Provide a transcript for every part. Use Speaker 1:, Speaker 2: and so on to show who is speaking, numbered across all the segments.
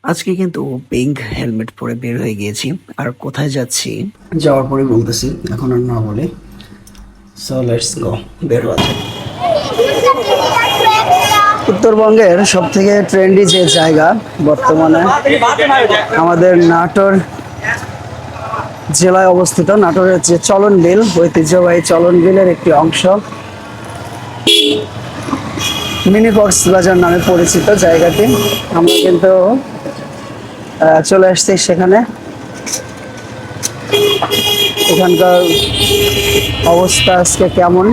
Speaker 1: আজকে কিন্তু pink helmet পরে বের হয়ে গিয়েছি। আর কোথায় যাচ্ছি যাওয়ার পরে বলতেছি, এখন আর না বলে। সো লেটস গো, বের হওয়া যাক। উত্তরবঙ্গের সব থেকে ট্রেন্ডি যে জায়গা বর্তমানে আমাদের নাটোর জেলায় অবস্থিত, নাটোরের যে চলন বিল, ঐতিহ্যবাহী চলন বিলের একটি অংশ, মিনি কক্সবাজার নামে পরিচিত জায়গাটি। আমরা কিন্তু চলে আসছি সেখানে। এখানকার অবস্থা আজকে কেমন,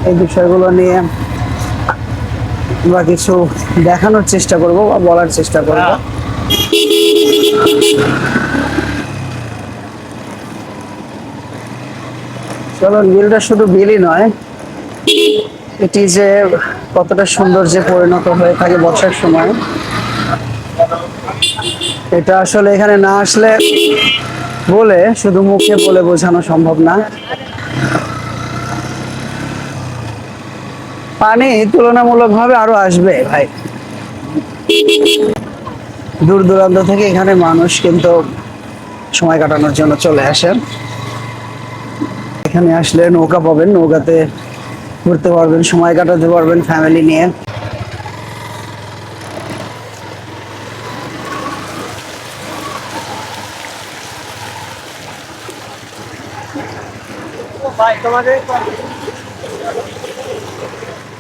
Speaker 1: এই বিষয়গুলো নিয়ে আমরা কিছু দেখানোর চেষ্টা করব বা বলার চেষ্টা করব। চলো, বিলটা শুধু বিলই নয়, এটি যে কতটা সৌন্দর্যে পরিণত হয়ে থাকে বর্ষার সময়, এটা আসলে এখানে না আসলে বলে শুধু মুখে বলে বোঝানো সম্ভব না। পানি তুলনামূলকভাবে আরো আসবে ভাই, দূর দূরান্ত থেকে এখানে মানুষ কিন্তু সময় কাটানোর জন্য চলে আসেন। এখানে আসলে নৌকা পাবেন, নৌকাতে ঘুরতে পারবেন, সময় কাটাতে পারবেন ফ্যামিলি নিয়ে।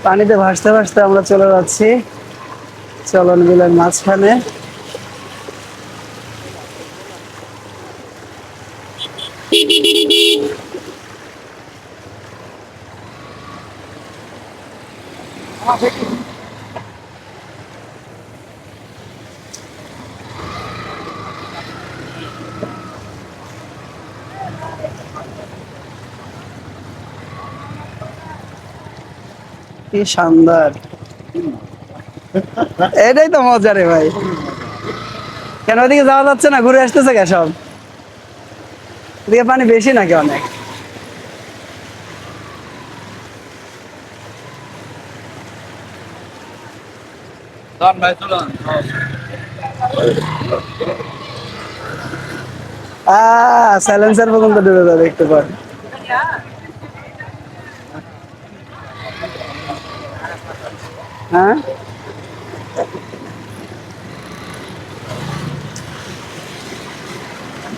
Speaker 1: পানিতে ভাসতে ভাসতে আমরা চলে যাচ্ছি চলন বিলের মাঝখানে। কি শানদার, এটাই তো মজা রে ভাই। কেন ওদিকে যাওয়া যাচ্ছে না? ঘুরে আসতেছে কে সব? ওদিকে পানি বেশি নাকি অনেক? সাইলেন্সার পর্যন্ত ডুবে যাবে একটু পর। হ্যাঁ,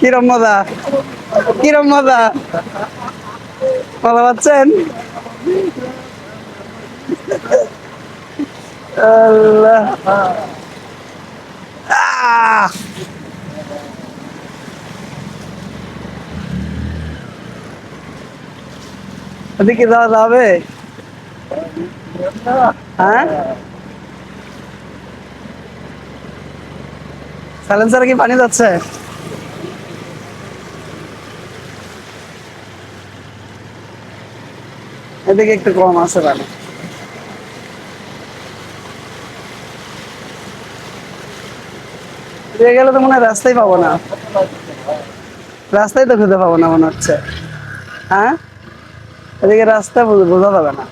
Speaker 1: কিরম মজা, কিরম মজা, মজা পাচ্ছেন? আল্লাহ, আহ! ওদিকে যাওয়া যাবে? হ্যাঁ, সাইলেন্সারে কি পানি যাচ্ছে? এদিকে একটু কম আছে পানি। এদিকে গেলে তো মনে হয় রাস্তাই পাবো না, রাস্তাই তো খুঁজে পাবো না মনে হচ্ছে। হ্যাঁ, এদিকে রাস্তা বোঝা যাবে না।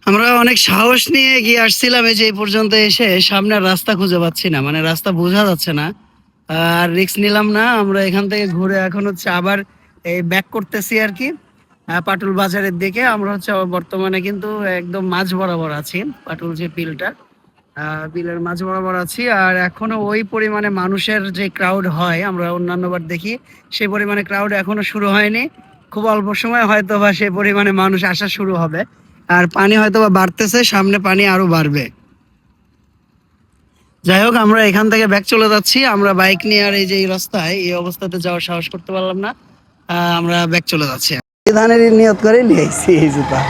Speaker 1: আমরা অনেক সাহস নিয়ে এগিয়ে আসছিলাম, এই যে এই পর্যন্ত এসে সামনে আর রাস্তা খুঁজে পাচ্ছি না, মানে রাস্তা বোঝা যাচ্ছে না। আর রিস্ক নিলাম না, আমরা এখান থেকে ঘুরে এখন হচ্ছে আবার এই ব্যাক করতেছি আর কি, পাটুল বাজারের দিকে। আমরা হচ্ছে বর্তমানে কিন্তু একদম মাঝ বরাবর আছি, পাটুল যে বিলটা, বিলের মাঝ বরাবর আছি। আর এখনো ওই পরিমাণে মানুষের যে ক্রাউড হয় আমরা অন্যান্যবার দেখি, সেই পরিমাণে ক্রাউড এখনো শুরু হয়নি। খুব অল্প সময় হয়তো বা সেই পরিমাণে মানুষ আসা শুরু হবে। আর পানি হয়তো বা বাড়তেছে, সামনে পানি আরো বাড়বে। যাই হোক, আমরা এখান থেকে ব্যাক চলে যাচ্ছি। আমরা বাইক নিয়ে আর এই যে এই রাস্তায় এই অবস্থাতে যাওয়ার সাহস করতে পারলাম না। আমরা ব্যাক চলে যাচ্ছি। ধানের নিয়ত করে নিয়ে আসছি এই জুতা।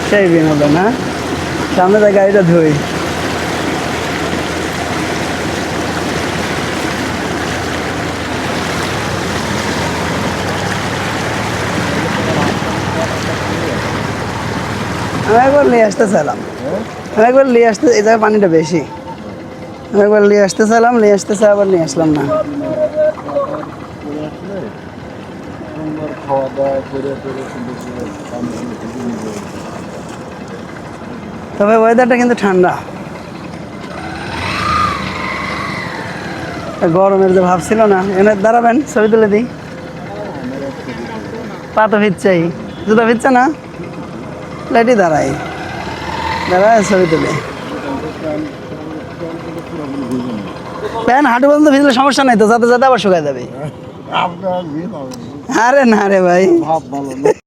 Speaker 1: সেই বিনোদন, হ্যাঁ, সামনে তাই গাড়িটা ধুই। আমি একবার নিয়ে আসতে চাইলাম, আমি একবার নিয়ে আসতে, এই জায়গায় পানিটা বেশি। আমি একবার নিয়ে আসতে চাইলাম, নিয়ে আসতে চাই, আবার নিয়ে আসলাম না।
Speaker 2: সুন্দর খাওয়া দাওয়া করে করে সুন্দর করে পানি দিয়ে ভিজে নিয়ে যাবে।
Speaker 1: তবে ওয়েদারটা কিন্তু ঠান্ডা, গরমের যে ভাব ছিল না। এনে দাঁড়াবেন, ছবি তুলে দিই। পা তো ভিজছেই, জুতো ভিজছে না, লাইটি দাঁড়াই দাঁড়ায় ছবি তুলে। প্যান হাঁটু পর্যন্ত ভিজলে সমস্যা নাই তো, যাতে যাতে আবার শুকায় যাবে।
Speaker 2: আপনার ভিড় হবে না।
Speaker 1: আরে না রে ভাই,
Speaker 2: ভাব ভালো না।